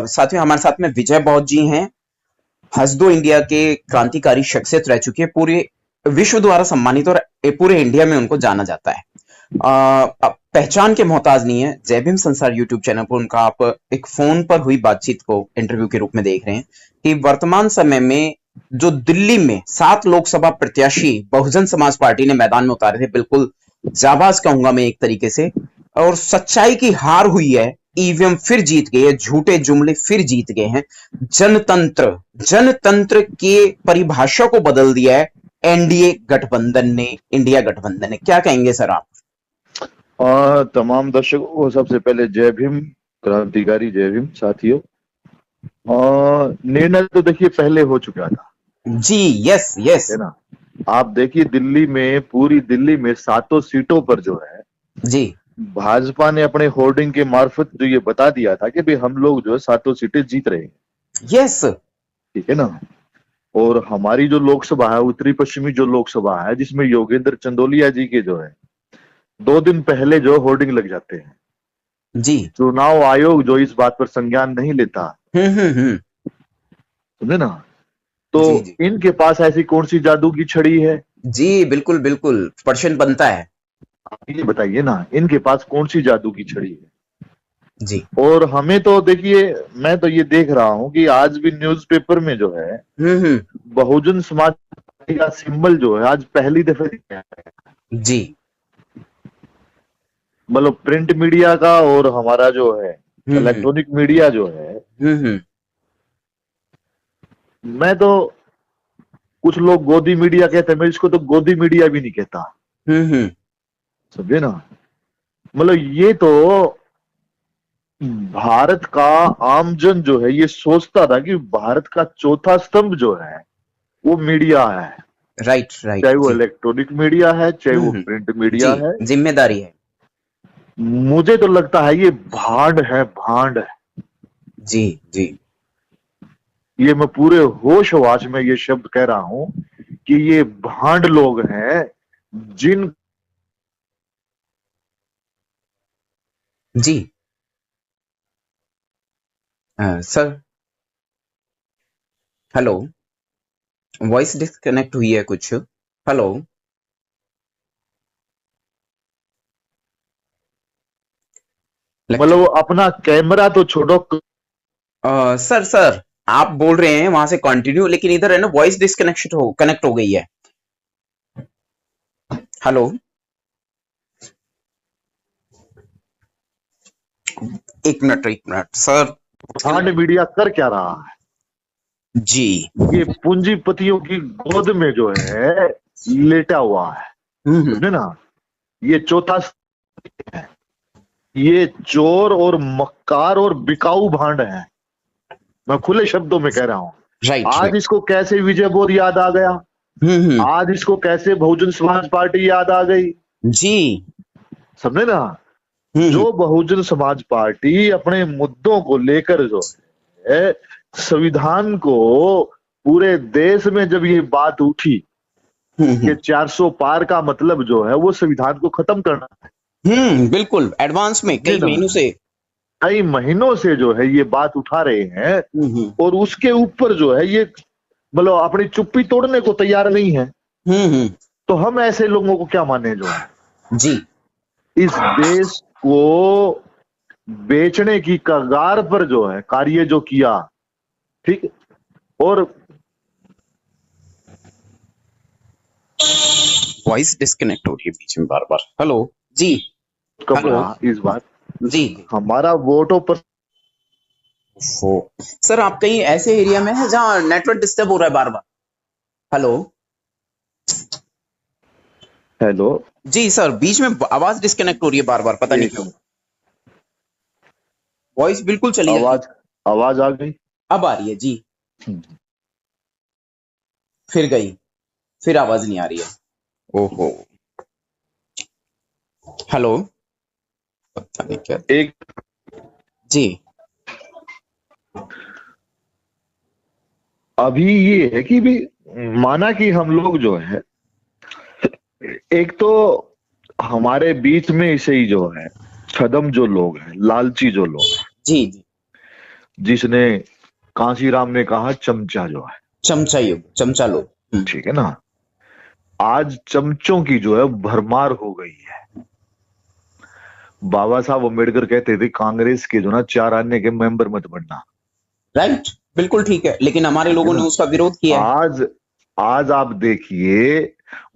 और साथियों हमारे साथ में विजय बौद्ध जी हैं। हसदो इंडिया के क्रांतिकारी शख्सियत रह चुके हैं, पूरे विश्व द्वारा सम्मानित और पूरे इंडिया में उनको जाना जाता है। पहचान के मोहताज नहीं है। जय भीम संसार यूट्यूब चैनल पर उनका आप एक फोन पर हुई बातचीत को इंटरव्यू के रूप में देख रहे हैं कि वर्तमान समय में जो दिल्ली में 7 लोकसभा प्रत्याशी बहुजन समाज पार्टी ने मैदान में उतारे थे, बिल्कुल जाबाज कहूंगा मैं एक तरीके से, और सच्चाई की हार हुई है। ईवीएम फिर जीत गए हैं, झूठे जुमले फिर जीत गए हैं। जनतंत्र जनतंत्र के परिभाषा को बदल दिया है एनडीए गठबंधन ने, इंडिया गठबंधन ने। क्या कहेंगे सर आप? तमाम दर्शकों को सबसे पहले जय भीम, क्रांतिकारी जय भीम साथियों। निर्णय तो देखिए पहले हो चुका था जी। यस यस है ना। आप देखिए दिल्ली में, पूरी दिल्ली में 7 सीटों पर जो है जी, भाजपा ने अपने होर्डिंग के मार्फत जो ये बता दिया था कि भाई हम लोग जो है 7 सीटें जीत रहे हैं। यस ठीक है ना। और हमारी जो लोकसभा है, उत्तरी पश्चिमी जो लोकसभा है, जिसमें योगेंद्र चंदोलिया जी के जो है 2 दिन पहले जो होर्डिंग लग जाते हैं। जी। चुनाव आयोग जो इस बात पर संज्ञान नहीं लेता, समझे ना। तो जी जी इनके पास ऐसी कौन सी जादू की छड़ी है? जी, बिल्कुल बिल्कुल, प्रश्न बनता है। आप ये बताइए ना, इनके पास कौन सी जादू की छड़ी है? जी। और हमें तो देखिए, मैं तो ये देख रहा हूं कि आज भी न्यूज़पेपर में जो है बहुजन समाज पार्टी का सिंबल जो है आज पहली दफे दिखाया है। जी। मतलब प्रिंट मीडिया का और हमारा जो है इलेक्ट्रॉनिक मीडिया जो है, मैं तो, कुछ लोग गोदी मीडिया कहते हैं, मैं इसको तो गोदी मीडिया भी नहीं कहता। समझे ना। मतलब ये तो भारत का आमजन जो है ये सोचता था कि भारत का चौथा स्तंभ जो है वो मीडिया है। Right right. चाहे वो इलेक्ट्रॉनिक मीडिया है, चाहे वो प्रिंट मीडिया जी, है। जिम्मेदारी है। मुझे तो लगता है ये भांड है, भांड है। जी जी ये मैं पूरे होश हवास में ये शब्द कह रहा हूं कि ये भांड लोग हैं जिन जी। सर, हेलो, वॉइस डिस्कनेक्ट हुई है कुछ। हेलो। मतलब वो अपना कैमरा तो छोड़ो। सर सर, आप बोल रहे हैं वहां से कंटिन्यू, लेकिन इधर है ना वॉइस डिस्कनेक्शन कनेक्ट हो गई है। हेलो। एक मिनट सर। भांड मीडिया कर क्या रहा है? जी। ये पूंजीपतियों की गोद में जो है लेटा हुआ है, समझे ना। ये चौथा है। ये चोर और मक्कार और बिकाऊ भांड है, मैं खुले शब्दों में कह रहा हूं। राइट आज राइट। इसको कैसे विजय बोध याद आ गया, आज इसको कैसे बहुजन समाज पार्टी याद आ गई, जी। समझे ना। जो बहुजन समाज पार्टी अपने मुद्दों को लेकर जो है संविधान को, पूरे देश में जब ये बात उठी कि 400 पार का मतलब जो है वो संविधान को खत्म करना है। बिल्कुल एडवांस में कई महीनों से, कई महीनों से जो है ये बात उठा रहे हैं, और उसके ऊपर जो है ये मतलब अपनी चुप्पी तोड़ने को तैयार नहीं है। तो हम ऐसे लोगों को क्या माने जो है जी, इस देश को बेचने की कगार पर जो है कार्य जो किया, ठीक। और वॉइस डिस्कनेक्ट हो रही है बीच में बार बार। हेलो जी। कब हेलो रहा इस बार जी। हमारा वोटों पर। सर, आप कहीं ऐसे एरिया में है जहां नेटवर्क डिस्टर्ब हो रहा है बार बार? हेलो। हेलो जी सर, बीच में आवाज डिस्कनेक्ट हो रही है बार बार, पता नहीं क्यों। वॉइस बिल्कुल चली जाती है। आवाज आवाज आ गई, अब आ रही है जी। फिर गई, फिर आवाज नहीं आ रही है। ओहो। हेलो। पता नहीं क्या एक जी। अभी ये है कि भी माना कि हम लोग जो है, एक तो हमारे बीच में ऐसे ही जो है छदम जो लोग हैं, लालची जो लोग हैं, जी जी जिसने कांशीराम ने कहा चमचा जो है, चमचा युग, चमचा लोग। ठीक है ना, आज चमचों की जो है भरमार हो गई है। बाबा साहब अम्बेडकर कहते थे कांग्रेस के जो ना 4 आने के मेंबर मत बनना। राइट, बिल्कुल ठीक है, लेकिन हमारे ठीक है लोगों ने ना, उसका विरोध किया है। आज आप देखिए,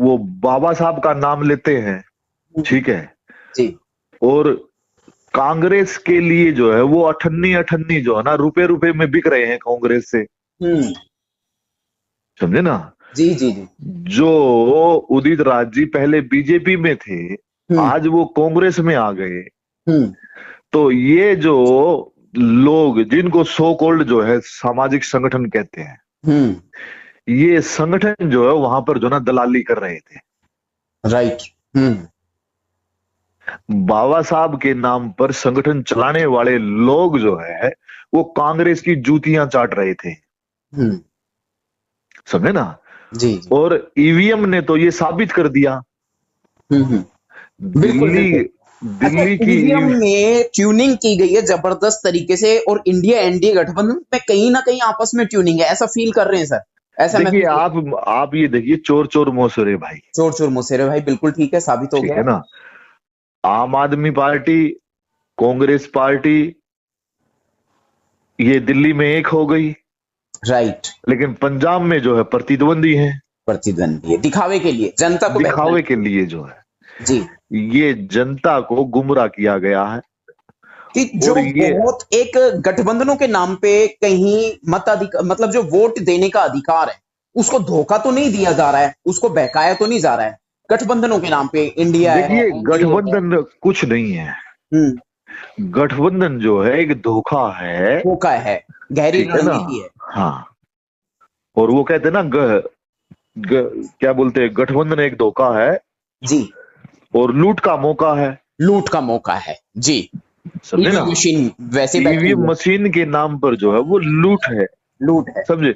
वो बाबा साहब का नाम लेते हैं, ठीक है, जी और कांग्रेस के लिए जो है वो अठन्नी अठन्नी जो है ना रुपए रुपए में बिक रहे हैं कांग्रेस से, हम्म समझे ना। जी जी जी। जो उदित राज जी पहले बीजेपी में थे, आज वो कांग्रेस में आ गए। हम्म तो ये जो लोग जिनको सो कॉल्ड जो है सामाजिक संगठन कहते हैं, ये संगठन जो है वहां पर जो ना दलाली कर रहे थे। राइट। बाबा साहब के नाम पर संगठन चलाने वाले लोग जो है वो कांग्रेस की जूतियां चाट रहे थे, समझे ना। जी जी। और ईवीएम ने तो ये साबित कर दिया। बिल्कुल दिल्ली बिल्कुल। अच्छा, दिल्ली की ईवीएम में ट्यूनिंग की गई है जबरदस्त तरीके से, और इंडिया एनडीए गठबंधन में कहीं ना कहीं आपस में ट्यूनिंग है, ऐसा फील कर रहे हैं सर, ऐसा देखिए, महसूस। आप ये देखिए, चोर चोर मोसरे भाई, चोर चोर मुसेरे भाई, बिल्कुल ठीक है, साबित हो ठीक गया है है। ना। आम आदमी पार्टी, कांग्रेस पार्टी, ये दिल्ली में एक हो गई, राइट। लेकिन पंजाब में जो है प्रतिद्वंदी है, प्रतिद्वंदी है, दिखावे के लिए, जनता को बहकाने दिखावे के लिए जो है। जी। ये जनता को गुमराह किया गया है। कि जो और ये बहुत एक गठबंधनों के नाम पे कहीं मताधिकार, मतलब जो वोट देने का अधिकार है, उसको धोखा तो नहीं दिया जा रहा है, उसको बहकाया तो नहीं जा रहा है गठबंधनों के नाम पे। इंडिया है, देखिए, एनडीए है। गठबंधन कुछ नहीं है। गठबंधन जो है एक धोखा है, धोखा है, गहरी ठीक है ना। रणनीति है। हाँ, और वो कहते हैं ना क्या बोलते हैं, गठबंधन एक धोखा है जी, और लूट का मौका है, लूट का मौका है जी। समझे ना। ईवीएम मशीन वैसे बैठी ईवीएम हुई है, मशीन के नाम पर जो है वो लूट है, लूट है। समझे।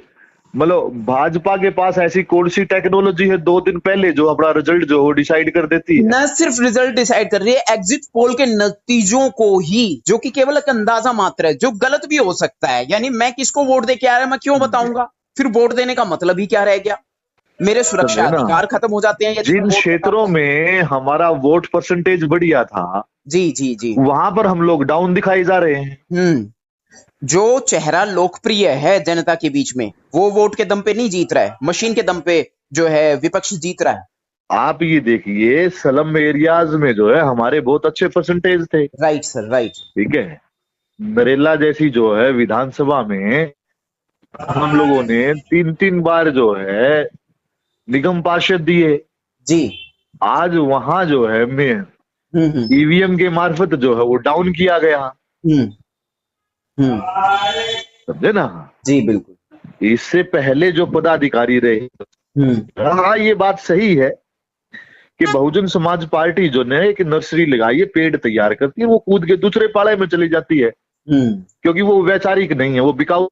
मतलब भाजपा के पास ऐसी कौन सी टेक्नोलॉजी है 2 दिन पहले जो अपना रिजल्ट जो हो डिसाइड कर देती है। न सिर्फ रिजल्ट डिसाइड कर रही है, एग्जिट पोल के नतीजों को ही, जो कि केवल एक अंदाजा मात्र है, जो गलत भी हो सकता है। यानी मैं किसको वोट दे के आ रहा है, मैं क्यों बताऊंगा, फिर वोट देने का मतलब ही क्या रह गया, मेरे सुरक्षा समझे ना, अधिकार खत्म हो जाते हैं यदि मैं जिन वोट क्षेत्रों बताऊंगा। में हमारा वोट परसेंटेज बढ़िया था, जी जी जी। वहां पर हम लोग डाउन दिखाए जा रहे हैं। जो चेहरा लोकप्रिय है जनता के बीच में, वो वोट के दम पे नहीं जीत रहा है, मशीन के दम पे जो है विपक्ष जीत रहा है। आप ये देखिए, स्लम एरियाज में जो है हमारे बहुत अच्छे परसेंटेज थे, राइट सर, राइट। ठीक है। नरेला जैसी जो है विधानसभा में हम लोगों ने 3-3 बार जो है निगम पार्षद दिए। जी। आज वहां जो है में हम्म ईवीएम के मार्फत जो है वो डाउन किया गया, हम्म हम्म समझे ना। जी बिल्कुल। इससे पहले जो पदाधिकारी रहे, हाँ ये बात सही है कि बहुजन समाज पार्टी जो ने एक नर्सरी लगाई है, पेड़ तैयार करती है, वो कूद के दूसरे पाले में चली जाती है, क्योंकि वो वैचारिक नहीं है, वो बिकाऊ,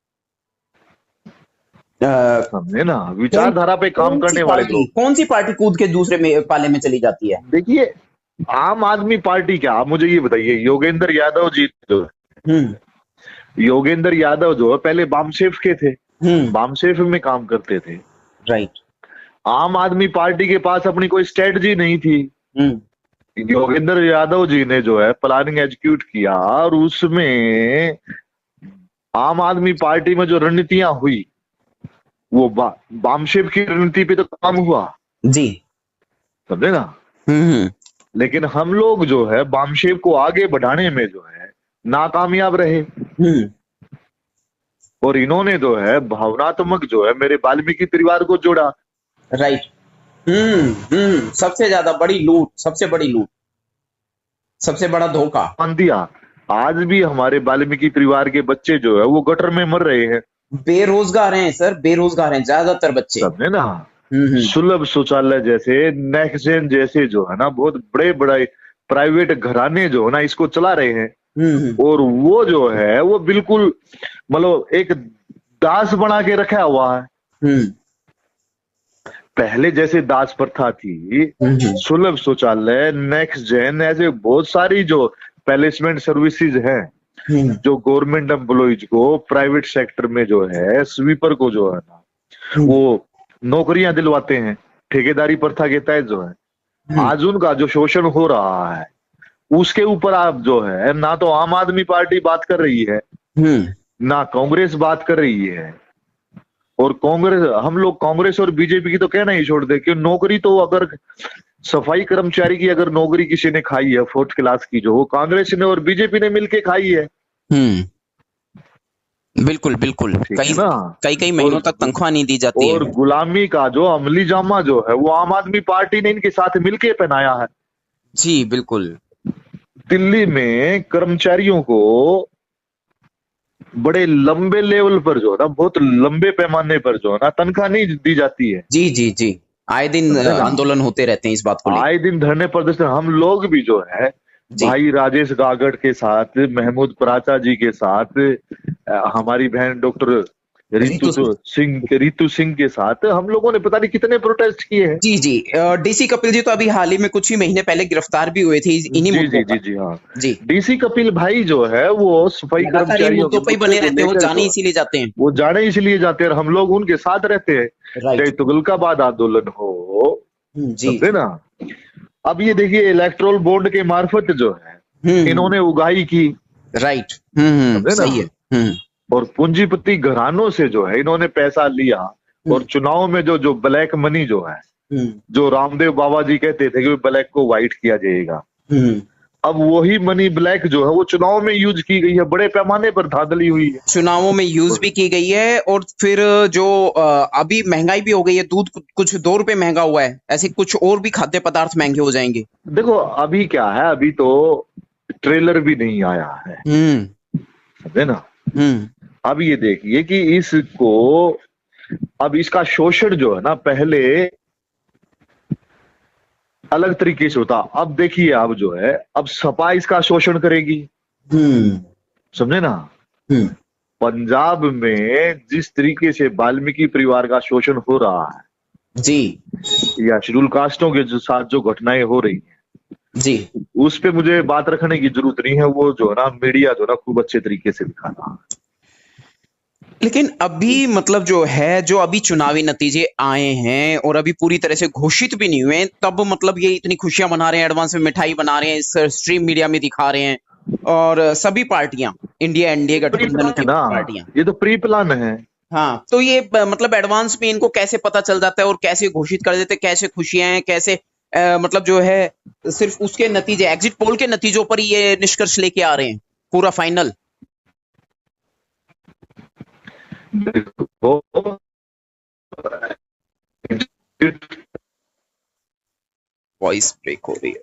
समझे ना, विचारधारा पे काम करने वाले लोग। कौन सी पार्टी कूद के दूसरे में पाले में चली जाती है? देखिए, आम आदमी पार्टी क्या, आप मुझे ये बताइए, योगेंद्र यादव जी जो योगेंद्र यादव जो है पहले बामसेफ के थे, बामसेफ में काम करते थे, राइट। आम आदमी पार्टी के पास अपनी कोई स्ट्रेटजी नहीं थी। योगेंद्र यादव जी ने जो है प्लानिंग एग्जीक्यूट किया, और उसमें आम आदमी पार्टी में जो रणनीतियां हुई वो बामसेफ की रणनीति पे तो काम हुआ जी, समझे ना। लेकिन हम लोग जो है बामसेफ को आगे बढ़ाने में जो है नाकामयाब रहे, और इन्होंने जो है भावनात्मक जो है मेरे वाल्मीकि परिवार को जोड़ा। राइट। सबसे ज्यादा बड़ी लूट, सबसे बड़ी लूट, सबसे बड़ा धोखा मान दिया। आज भी हमारे वाल्मीकि परिवार के बच्चे जो है वो गटर में मर रहे हैं, बेरोजगार हैं सर, बेरोजगार हैं ज्यादातर बच्चे, समझे ना। सुलभ शौचालय जैसे, नेक्सजेन जैसे जो है ना बहुत बड़े बड़े प्राइवेट घराने जो है ना इसको चला रहे हैं, और वो जो है वो बिल्कुल मतलब एक दास बना के रखा हुआ है। पहले जैसे दास प्रथा थी, सुलभ शौचालय, नेक्स्ट जेन, ऐसे बहुत सारी जो पैलेसमेंट सर्विसेज हैं, जो गवर्नमेंट एम्प्लॉइज को प्राइवेट सेक्टर में जो है स्वीपर को जो है ना वो नौकरियां दिलवाते हैं ठेकेदारी प्रथा के तहत जो है, आज उनका जो शोषण हो रहा है उसके ऊपर आप जो है ना तो आम आदमी पार्टी बात कर रही है ना कांग्रेस बात कर रही है। और कांग्रेस, हम लोग कांग्रेस और बीजेपी की तो कहना ही छोड़ दे कि नौकरी तो अगर सफाई कर्मचारी की अगर नौकरी किसी ने खाई है 4th क्लास की, जो वो कांग्रेस ने और बीजेपी ने मिलके खाई है। बिल्कुल बिल्कुल, कई ना कई कई महीनों तक तनख्वाह नहीं दी जाती है। और गुलामी का जो अमली जामा जो है वो आम आदमी पार्टी ने इनके साथ मिलके पहनाया है। जी बिल्कुल। दिल्ली में कर्मचारियों को बड़े लंबे लेवल पर जो है ना, बहुत लंबे पैमाने पर जो है ना तनख्वाह नहीं दी जाती है। जी जी जी, आए दिन आंदोलन होते रहते हैं इस बात को लेकर, आए दिन धरने प्रदर्शन। हम लोग भी जो है भाई राजेश गागड़ के साथ, महमूद पराचा जी के साथ, हमारी बहन डॉक्टर रितु सिंह के साथ हम लोगों ने पता नहीं कितने प्रोटेस्ट किए हैं। जी जी, डीसी कपिल जी तो अभी हाल ही में कुछ ही महीने पहले गिरफ्तार भी हुए थे इन्हीं मुद्दों पर। जी हाँ जी, डीसी कपिल भाई जो है वो सफाई कर्मचारियों मुद्दों पे बने रहते हैं, वो जाने इसीलिए जाते हैं, वो जाने इसलिए जाते हैं, हम लोग उनके साथ रहते हैं, चाहे तुगलकाबाद आंदोलन हो, समझे ना। अब ये देखिए इलेक्ट्रोल बोर्ड के मार्फत जो है इन्होंने उगाही की, राइट, सही है। और पूंजीपति घरानों से जो है इन्होंने पैसा लिया, और चुनाव में जो ब्लैक मनी जो है, जो रामदेव बाबा जी कहते थे कि ब्लैक को व्हाइट किया जाएगा, अब वही मनी ब्लैक जो है वो चुनाव में यूज की गई है, बड़े पैमाने पर धांधली हुई है, चुनावों में यूज भी की गई है। और फिर जो अभी महंगाई भी हो गई है, दूध कुछ 2 रुपए महंगा हुआ है, ऐसे कुछ और भी खाद्य पदार्थ महंगे हो जाएंगे। देखो अभी क्या है, अभी तो ट्रेलर भी नहीं आया है, समझे ना। अब ये देखिए कि इसको, अब इसका शोषण जो है ना पहले अलग तरीके से होता, अब देखिए अब जो है अब सपा इसका शोषण करेगी, समझे ना। पंजाब में जिस तरीके से वाल्मीकि परिवार का शोषण हो रहा है जी, या शेड्यूल कास्टों के साथ जो घटनाएं हो रही हैं जी, उस पे मुझे बात रखने की जरूरत नहीं है, वो जो है ना मीडिया जो है ना खूब अच्छे तरीके से दिखा रहा है। लेकिन अभी मतलब जो है, जो अभी चुनावी नतीजे आए हैं और अभी पूरी तरह से घोषित भी नहीं हुए, तब मतलब ये इतनी खुशियां मना रहे हैं, एडवांस में मिठाई बना रहे हैं, इस स्ट्रीम मीडिया में दिखा रहे हैं, और सभी पार्टियां, इंडिया एनडीए गठबंधन की पार्टियां, ये तो प्री प्लान है। हाँ, तो ये मतलब एडवांस में इनको कैसे पता चल जाता है और कैसे घोषित कर देते हैं, कैसे खुशियां हैं, कैसे मतलब जो है सिर्फ उसके नतीजे, एग्जिट पोल के नतीजों पर ही ये निष्कर्ष लेके आ रहे हैं पूरा फाइनल। वॉइस ब्रेक हो रही है।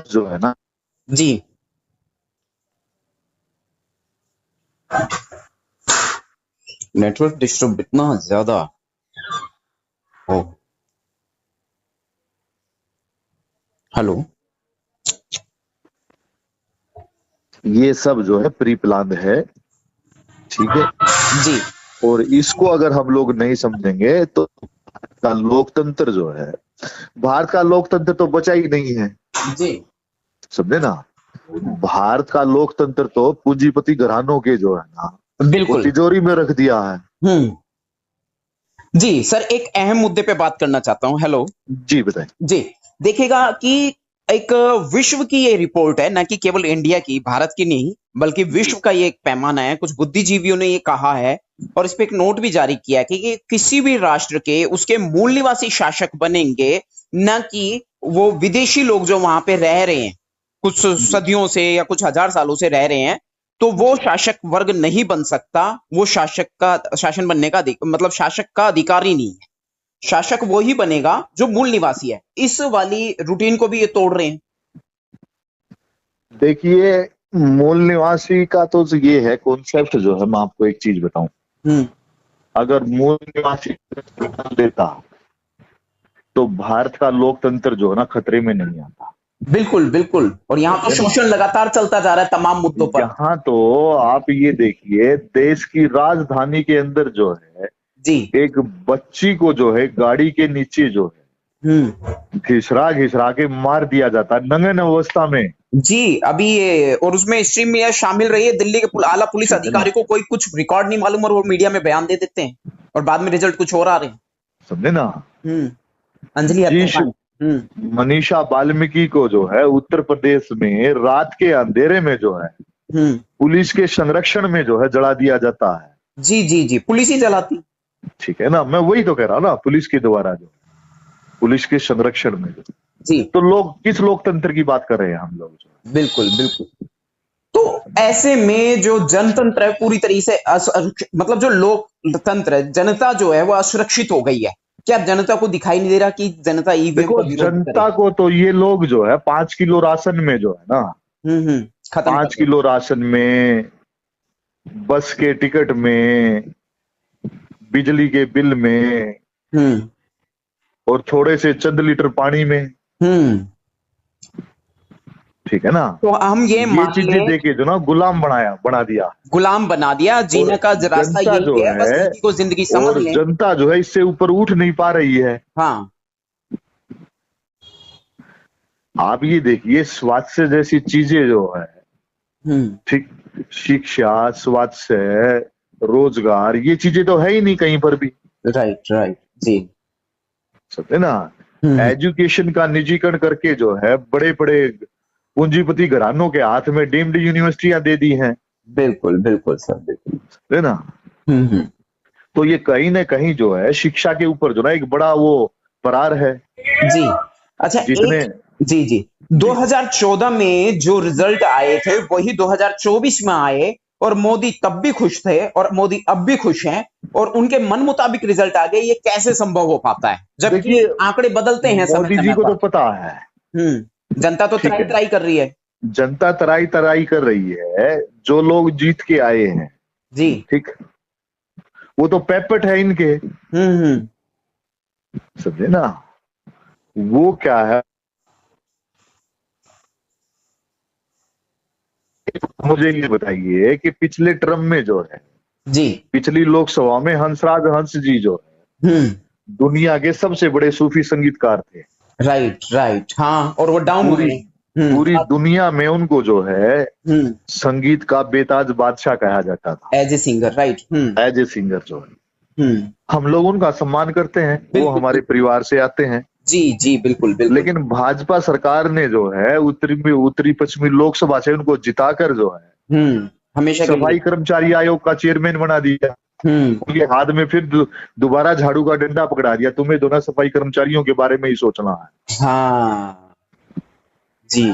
जो है ना जी, नेटवर्क डिस्टर्ब इतना ज्यादा हो। हेलो, ये सब जो है प्री प्लान है, ठीक है जी। और इसको अगर हम लोग नहीं समझेंगे तो का लोकतंत्र जो है, भारत का लोकतंत्र तो बचा ही नहीं है जी, समझे ना। भारत का लोकतंत्र तो पूंजीपति घरानों के जो है ना बिल्कुल तिजोरी में रख दिया है। जी सर, एक अहम मुद्दे पे बात करना चाहता हूं। हेलो जी बताएं। जी, देखिएगा कि एक विश्व की ये रिपोर्ट है, ना कि केवल इंडिया की, भारत की नहीं, बल्कि विश्व का ये एक पैमाना है। कुछ बुद्धिजीवियों ने ये कहा है और इस पे एक नोट भी जारी किया है कि किसी भी राष्ट्र के उसके मूल निवासी शासक बनेंगे, ना कि वो विदेशी लोग जो वहां पे रह रहे हैं कुछ सदियों से या कुछ हजार सालों से रह रहे हैं, तो वो शासक वर्ग नहीं बन सकता। वो शासक का शासन बनने का मतलब शासक का अधिकारी नहीं है। शासक वो ही बनेगा जो मूल निवासी है। इस वाली रूटीन को भी ये तोड़ रहे हैं। देखिए मूल निवासी का तो ये है कॉन्सेप्ट जो है, मैं आपको एक चीज बताऊं, अगर मूल निवासी लेता तो भारत का लोकतंत्र जो है ना खतरे में नहीं आता। बिल्कुल बिल्कुल, और यहाँ तो शोषण लगातार चलता जा रहा है तमाम मुद्दों पर। यहाँ तो आप ये देखिए, देश की राजधानी के अंदर जो है जी, एक बच्ची को जो है गाड़ी के नीचे जो है घिसरा घिसरा के मार दिया जाता है नंगे अवस्था में। जी, अभी ये और उसमें स्ट्रीम में शामिल रही है दिल्ली के आला पुलिस ठीक है ना, अधिकारी को कोई कुछ रिकॉर्ड नहीं मालूम और वो मीडिया में बयान दे देते हैं और बाद में रिजल्ट कुछ और आ रहे हैं। समझे ना। अंजलि जिस हत्याकांड। मनीषा वाल्मीकि को जो है उत्तर प्रदेश में रात के अंधेरे में जो है पुलिस के संरक्षण में जो है जला दिया जाता है। जी जी जी, पुलिस ही जलाती। ठीक है ना, मैं वही तो कह रहा हूँ ना, पुलिस के द्वारा जो पुलिस के संरक्षण में जो, जी तो लोग किस लोकतंत्र की बात कर रहे हैं हम लोग जो। बिल्कुल बिल्कुल। तो ऐसे में जो जनतंत्र है पूरी तरीके से मतलब जो लोकतंत्र है, जनता जो है वो असुरक्षित हो गई है। क्या जनता को दिखाई नहीं दे रहा कि जनता ईवीएम देखो का विरोध जनता करे? को तो ये लोग जो है 5 किलो राशन में जो है ना, खत्म कर 5 किलो राशन में, बस के टिकट में, बिजली के बिल में, और थोड़े से चंद लीटर पानी में। ठीक है ना, तो हम ये मान चीजें लें देके जो ना गुलाम बना दिया, गुलाम बना दिया, और जीने का रास्ता जनता यही जो है, बस है, इसी को जिंदगी समझ और लें। जनता जो है इससे ऊपर उठ नहीं पा रही है। हाँ आप ये देखिए स्वास्थ्य जैसी चीजें जो है, ठीक, शिक्षा, स्वास्थ्य, रोजगार, ये चीजें तो है ही नहीं कहीं पर भी। राइट राइट जी। समझे ना। एजुकेशन का निजीकरण करके जो है बड़े बड़े पूंजीपति घरानों के हाथ में डीम्ड यूनिवर्सिटियां दे दी हैं। बिल्कुल बिल्कुल सर बिल्कुल। है ना। तो ये कहीं ना कहीं जो है शिक्षा के ऊपर जो ना एक बड़ा वो परार है। जी अच्छा जितने एक जी जी, जी 2014 में जो रिजल्ट आए थे वही 2024 में आए और मोदी तब भी खुश थे और मोदी अब भी खुश हैं और उनके मन मुताबिक रिजल्ट आ गए। ये कैसे संभव हो पाता है जबकि देखिए आंकड़े बदलते हैं समय मोदी जी समय को तो पर? पता है। जनता तो ठीक त्राई है, त्राई कर रही है। जनता तराई तराई कर रही है, जो लोग जीत के आए हैं, जी ठीक, वो तो पैपट है इनके। हम्म। समझे ना। वो क्या है, मुझे ये बताइए कि पिछले टर्म में जो है, जी पिछली लोकसभा में हंसराज हंस जी जो है दुनिया के सबसे बड़े सूफी संगीतकार थे। राइट राइट हाँ, और वो डाउन पूरी हुए। पूरी दुनिया में उनको जो है संगीत का बेताज बादशाह कहा जाता था, as a singer right. As a singer जो है। हम्म हम लोग उनका सम्मान करते हैं, वो बिल्कुल हमारे बिल्कुल। परिवार से आते हैं। जी जी बिल्कुल बिल्कुल। लेकिन भाजपा सरकार ने जो है उत्तरी पश्चिमी लोकसभा से उनको जिताकर जो है हमेशा के लिए। सफाई कर्मचारी आयोग का चेयरमैन बना दिया। उनके हाथ में फिर दोबारा झाड़ू का डंडा पकड़ा दिया, तुम्हें दोनों सफाई कर्मचारियों के बारे में ही सोचना है। हाँ जी,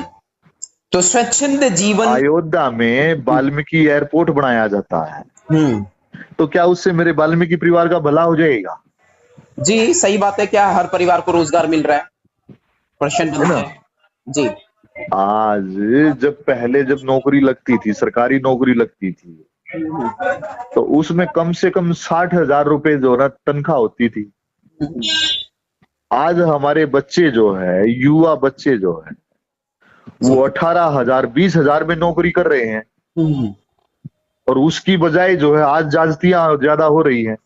तो स्वच्छंद जीवन। अयोध्या में वाल्मीकि एयरपोर्ट बनाया जाता है, तो क्या उससे मेरे वाल्मीकि परिवार का भला हो जाएगा? जी सही बात है, क्या हर परिवार को रोजगार मिल रहा है? प्रश्न है बनता ना। है। जी आज जब नौकरी लगती थी, सरकारी नौकरी लगती थी, तो उसमें कम से कम 60,000 रुपए जो ना तनख्वाह होती थी। आज हमारे बच्चे जो है, युवा बच्चे जो है, वो 18,000 20,000 में नौकरी कर रहे हैं, और उसकी बजाय जो है आज जाजतियां ज्यादा हो रही हैं।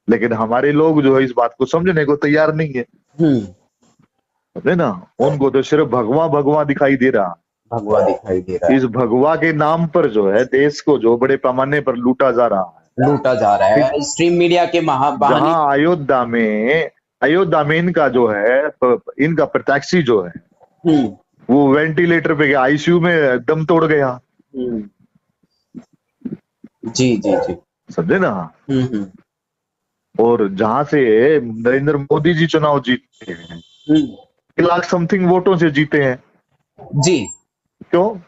लेकिन हमारे लोग जो है इस बात को समझने को तैयार नहीं है। समझे ना, उनको तो सिर्फ भगवा भगवा दिखाई दे रहा। भगवा दिखाई दे रहा है। इस भगवा के नाम पर जो है देश को जो बड़े पैमाने पर लूटा जा रहा है, लूटा जा रहा है स्ट्रीम मीडिया के बहाने। जहां अयोध्या में इनका जो है, इनका प्रत्याशी जो है वो वेंटिलेटर पे गया, आईसीयू में दम तोड़ गया। जी जी जी। समझे ना। और जहां से नरेंद्र मोदी जी चुनाव जीते हैं, 1 लाख समथिंग वोटों से जीते हैं। जी क्यों?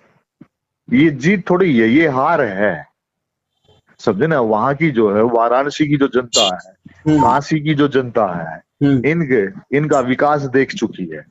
ये जीत थोड़ी है, ये हार है। समझे ना। वहां की जो है वाराणसी की जो जनता है, काशी की जो जनता है, इनका विकास देख चुकी है।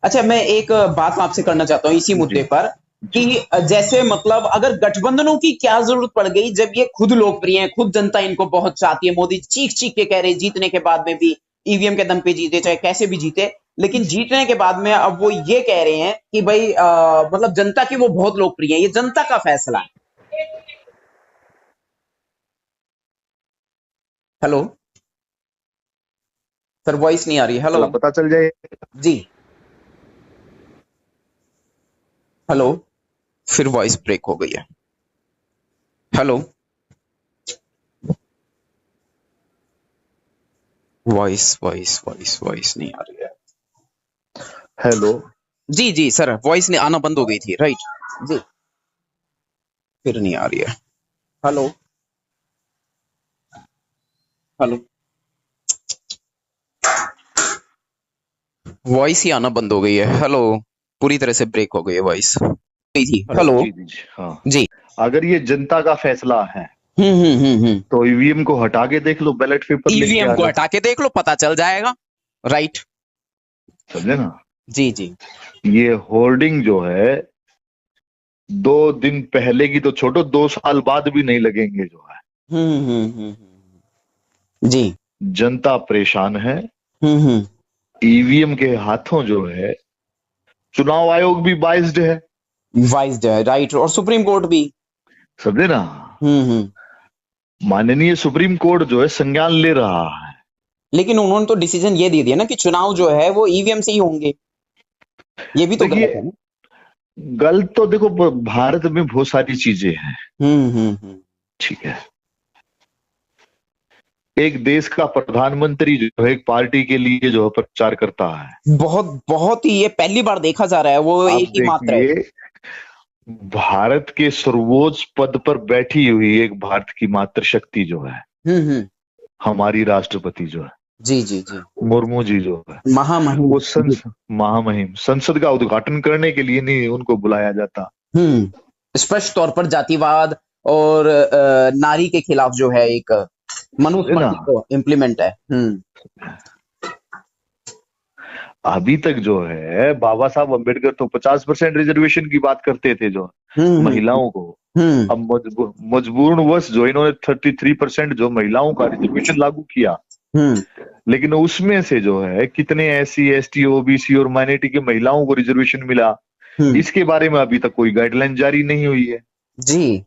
अच्छा, मैं एक बात आपसे करना चाहता हूँ इसी मुद्दे पर कि जैसे मतलब अगर गठबंधनों की क्या जरूरत पड़ गई जब ये खुद लोकप्रिय हैं, खुद जनता इनको बहुत चाहती है। मोदी चीख चीख के कह रहे जीतने के बाद में भी ईवीएम के दम पे जीते, चाहे कैसे भी जीते, लेकिन जीतने के बाद में अब वो ये कह रहे हैं कि भाई मतलब जनता की वो बहुत लोकप्रिय है, ये जनता का फैसला है। हेलो। सर वॉइस नहीं आ रही। हेलो। चला पता चल जाए। जी। हेलो। फिर वॉइस ब्रेक हो गई है। Hello. Voice voice voice voice नहीं आ रही है। हेलो। जी जी सर, वॉइस ने आना बंद हो गई थी, राइट। जी। फिर नहीं आ रही है। हेलो। हेलो। वॉइस ही आना बंद हो गई है। हेलो। पूरी तरह से ब्रेक हो गई है वॉइस। नहीं थी। Hello, hello. जी जी जी, हाँ। जी। अगर ये जनता का फैसला है हम्म। तो ईवीएम को हटा के देख लो, बैलेट पेपर लेके ईवीएम आ को जाओ। हटा के देख लो, पता चल जाएगा। राइट। समझे ना। जी जी। ये होर्डिंग जो है 2 दिन पहले की तो छोड़ो, 2 साल बाद भी नहीं लगेंगे जो है। जी। जनता परेशान है। हम्म। ईवीएम के हाथों जो है, चुनाव आयोग भी बाइज्ड है। वाइज राइट, और सुप्रीम कोर्ट भी। समझे ना। हम्म। माननीय सुप्रीम कोर्ट जो है संज्ञान ले रहा है। लेकिन उन्होंने तो डिसीजन ये दे दिया ना कि चुनाव जो है वो ईवीएम से ही होंगे। ये भी तो गलत देखिए, है ना। गलत तो देखो, भारत में बहुत सारी चीजें हैं। हम्म। ठीक है। एक देश का प्रधानमंत्री जो है एक पार्टी के लिए जो है प्रचार करता है। बहुत बहुत ही ये पहली बार देखा जा रहा है, वो आप एक ही मात्र है। देखिए, भारत के सर्वोच्च पद पर बैठी हुई एक भारत की मातृशक्ति जो है, हम्म। हमारी राष्ट्रपति जो है, जी जी जी। मुर्मू जी जो है, महामहिम। वो जी। महामहिम संसद का उद्घाटन करने के लिए नहीं उनको बुलाया जाता। स्पष्ट तौर पर जातिवाद और नारी के खिलाफ जो है एक समझे ना। मनुस्मृति को इम्प्लीमेंट है। अभी तक जो है बाबा साहब अम्बेडकर तो 50% रिजर्वेशन की बात करते थे जो हम्म। महिलाओं को। हम्म। अब मजबूरनवश जो इन्होंने 33% जो महिलाओं का रिजर्वेशन लागू किया, हम्म। लेकिन उसमें से जो है कितने SC ST OBC और माइनॉरिटी की महिलाओं को रिजर्वेशन मिला, हम्म। इसके बारे में अभी तक कोई गाइडलाइन जारी नहीं हुई है। जी।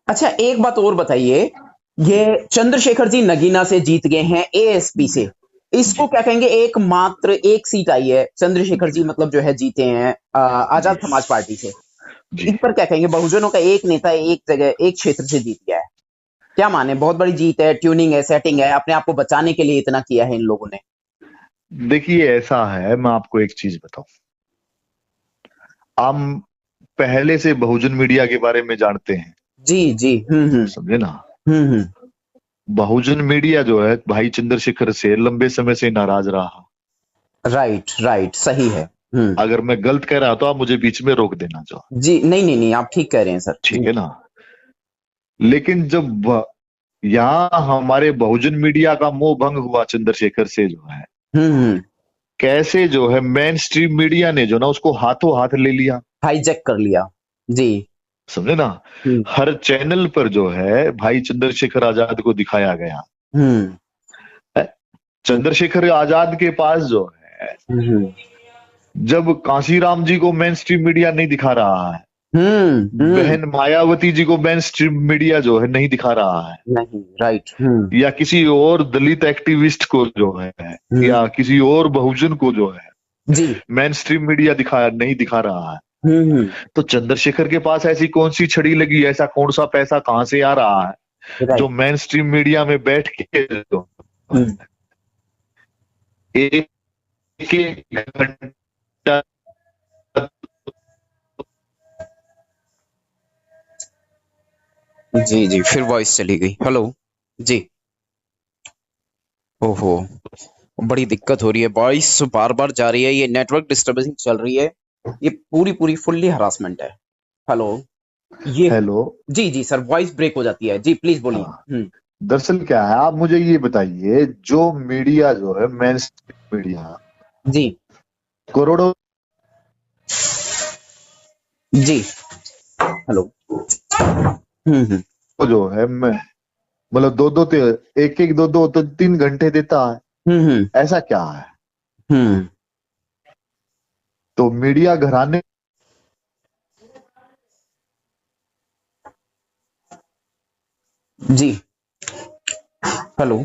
अच्छा, एक बात और बताइए। ये चंद्रशेखर जी नगीना से जीत गए हैं, एएसपी जी से। इसको जी क्या कहेंगे? एक मात्र एक सीट आई है, चंद्रशेखर जी मतलब जो है जीते हैं जी आजाद समाज पार्टी से। जी। इस पर क्या कहेंगे? बहुजनों का एक नेता एक जगह एक क्षेत्र से जीत गया है। क्या माने? बहुत बड़ी जीत है, ट्यूनिंग है, सेटिंग है, अपने आप को बचाने के लिए इतना किया है इन लोगों ने। देखिए, ऐसा है, मैं आपको एक चीज बताऊं। हम पहले से बहुजन मीडिया के बारे में जानते हैं। जी जी। समझे ना। हम्म। बहुजन मीडिया जो है भाई चंद्रशेखर से लंबे समय से नाराज रहा। राइट राइट, सही है। अगर मैं गलत कह रहा तो आप मुझे बीच में रोक देना जो। जी, नहीं नहीं नहीं, आप ठीक कह रहे हैं सर ठीक जी। है ना। लेकिन जब यहाँ हमारे बहुजन मीडिया का मोह भंग हुआ चंद्रशेखर से जो है, हम्म। कैसे जो है मेन स्ट्रीम मीडिया ने जो ना उसको हाथों हाथ ले लिया। हाईजैक कर लिया। जी। समझे ना। हम्म। हर चैनल पर जो है भाई चंद्रशेखर आजाद को दिखाया गया। हम्म। चंद्रशेखर आजाद के पास जो है, हम्म। जब कांशीराम जी को मेन स्ट्रीम मीडिया नहीं दिखा रहा है, हम्म। बहन मायावती जी को मेन स्ट्रीम मीडिया जो है नहीं दिखा रहा है, नहीं, राइट। या किसी और दलित एक्टिविस्ट को जो है, या हम्म। किसी और बहुजन को जो है जी। मेन स्ट्रीम मीडिया नहीं दिखा रहा है, हम्म। तो चंद्रशेखर के पास ऐसी कौन सी छड़ी लगी, ऐसा कौन सा पैसा कहां से आ रहा है जो राइट। मेन स्ट्रीम मीडिया में बैठ के जो हम्म। एक एक घंटा। जी जी, फिर वॉइस चली गई। हेलो। जी। ओहो, बड़ी दिक्कत हो रही है, वॉइस बार बार जा रही है, ये नेटवर्क डिस्टर्बेंस चल रही है। ये पूरी पूरी फुल्ली हरासमेंट है। हेलो। ये हेलो। जी जी सर, वॉइस ब्रेक हो जाती है। जी प्लीज बोलिए। हाँ, दरअसल क्या है, आप मुझे ये बताइए, जो मीडिया जो है मेन स्ट्रीम मीडिया जी करोड़ों जी। हेलो। हम्म। जो है मैं मतलब दो दो एक एक दो दो तो 3 घंटे देता है। हम्म। ऐसा क्या है। हम्म। तो मीडिया घराने जी। हेलो।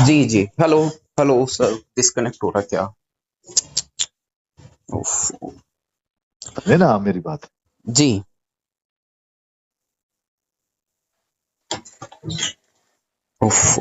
जी जी, हेलो हेलो सर, डिस्कनेक्ट हो रहा क्या? उफ, समझे ना आप मेरी बात? जी। उफ,